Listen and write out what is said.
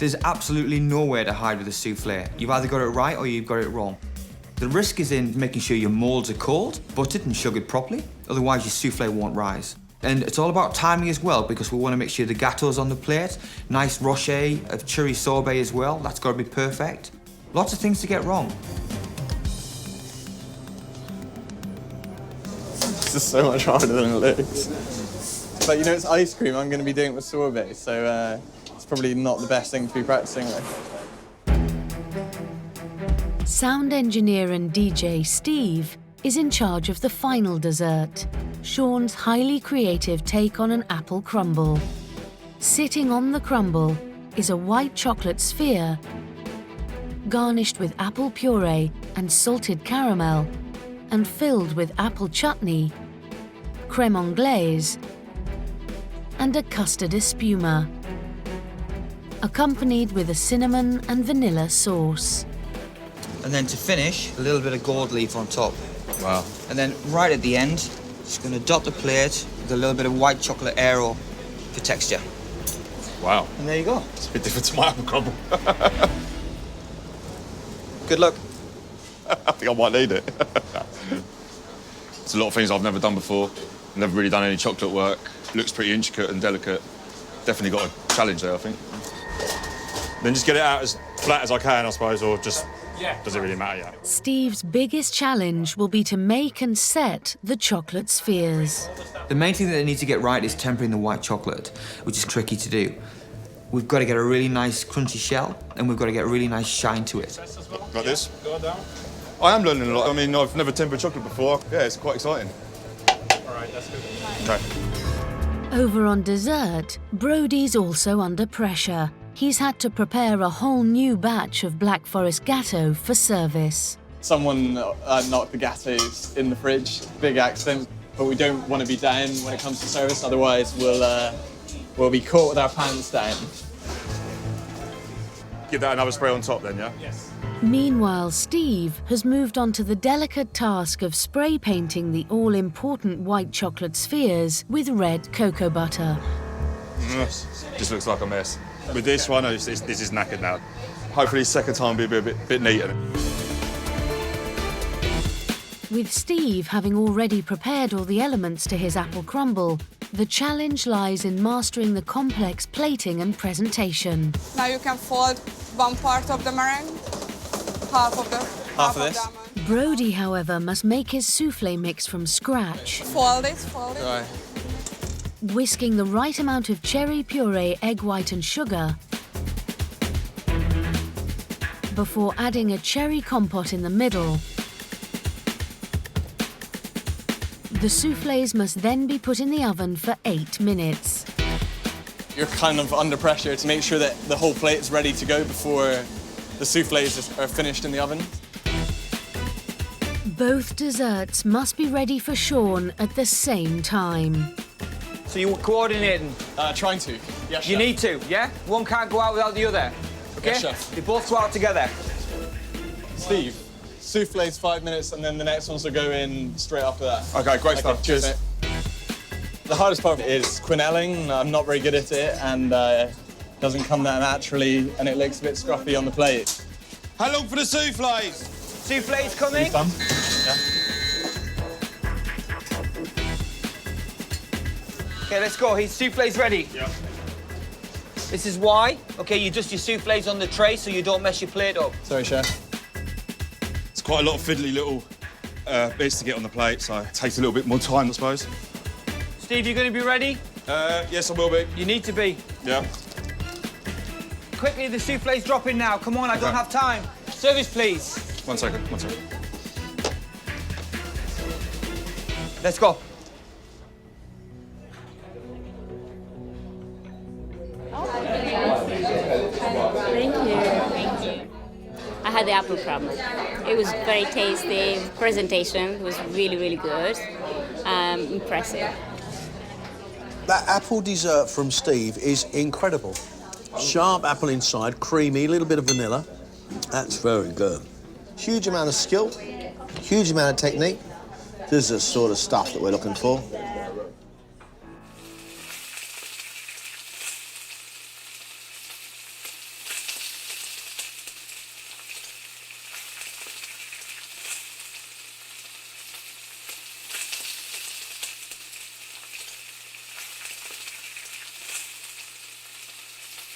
There's absolutely nowhere to hide with a souffle. You've either got it right or you've got it wrong. The risk is in making sure your moulds are cold, buttered and sugared properly, otherwise your souffle won't rise. And it's all about timing as well, because we want to make sure the gâteau's on the plate. Nice rocher, a cherry sorbet as well, that's got to be perfect. Lots of things to get wrong. This is so much harder than it looks. But you know, it's ice cream, I'm going to be doing it with sorbet, so it's probably not the best thing to be practicing with. Sound engineer and DJ Steve is in charge of the final dessert, Sean's highly creative take on an apple crumble. Sitting on the crumble is a white chocolate sphere garnished with apple puree and salted caramel and filled with apple chutney, crème anglaise and a custard espuma, accompanied with a cinnamon and vanilla sauce. And then to finish, a little bit of gold leaf on top. Wow. And then right at the end, just going to dot the plate with a little bit of white chocolate aero for texture. Wow. And there you go. It's a bit different to my apple crumble. Good luck. I think I might need it. It's a lot of things I've never done before. Never really done any chocolate work. Looks pretty intricate and delicate. Definitely got a challenge there, I think. Then just get it out as flat as I can, I suppose, or just... Does it really matter yet? Steve's biggest challenge will be to make and set the chocolate spheres. The main thing that they need to get right is tempering the white chocolate, which is tricky to do. We've got to get a really nice crunchy shell, and we've got to get a really nice shine to it. Like this? I am learning a lot. I mean, I've never tempered chocolate before. Yeah, it's quite exciting. All right, that's good. Okay. Over on dessert, Brody's also under pressure. He's had to prepare a whole new batch of Black Forrest Gateau for service. Someone knocked the gâteaux in the fridge, big accident, but we don't want to be down when it comes to service, otherwise we'll be caught with our pants down. Give that another spray on top then, yeah? Yes. Meanwhile, Steve has moved on to the delicate task of spray painting the all-important white chocolate spheres with red cocoa butter. Just looks like a mess. With this one, this is knackered now. Hopefully, second time will be a bit neater. With Steve having already prepared all the elements to his apple crumble, the challenge lies in mastering the complex plating and presentation. Now you can fold one part of the meringue, half of this. the almond. Brody, however, must make his souffle mix from scratch. Fold it. Right. Whisking the right amount of cherry puree, egg white and sugar before adding a cherry compote in the middle. The soufflés must then be put in the oven for 8 minutes. You're kind of under pressure to make sure that the whole plate is ready to go before the soufflés are finished in the oven. Both desserts must be ready for Sean at the same time. So you're coordinating? Trying to. Yes, You chef. need to, yeah? One can't go out without the other, okay? Yes, chef. They both go out together. Steve, soufflés 5 minutes, and then the next ones will go in straight after that. Okay, great stuff. Cheers. mate. The hardest part is quenelling. I'm not very good at it, and it doesn't come that naturally, and it looks a bit scruffy on the plate. How long for the soufflés? Souffle's coming. Done? Yeah. Okay, let's go. His souffle's ready. Yeah. This is why. Okay, you just your souffle's on the tray so you don't mess your plate up. Sorry, chef. It's quite a lot of fiddly little bits to get on the plate, so it takes a little bit more time, I suppose. Steve, you going to be ready? Yes, I will be. You need to be. Yeah. Quickly, the souffle's dropping now. Come on, I don't Okay. have time. Service, please. One second. Let's go. Thank you. I had the apple crumble. It was very tasty. Presentation was really, really good. Impressive. That apple dessert from Steve is incredible. Sharp apple inside, creamy, a little bit of vanilla. That's very good. Huge amount of skill, huge amount of technique. This is the sort of stuff that we're looking for.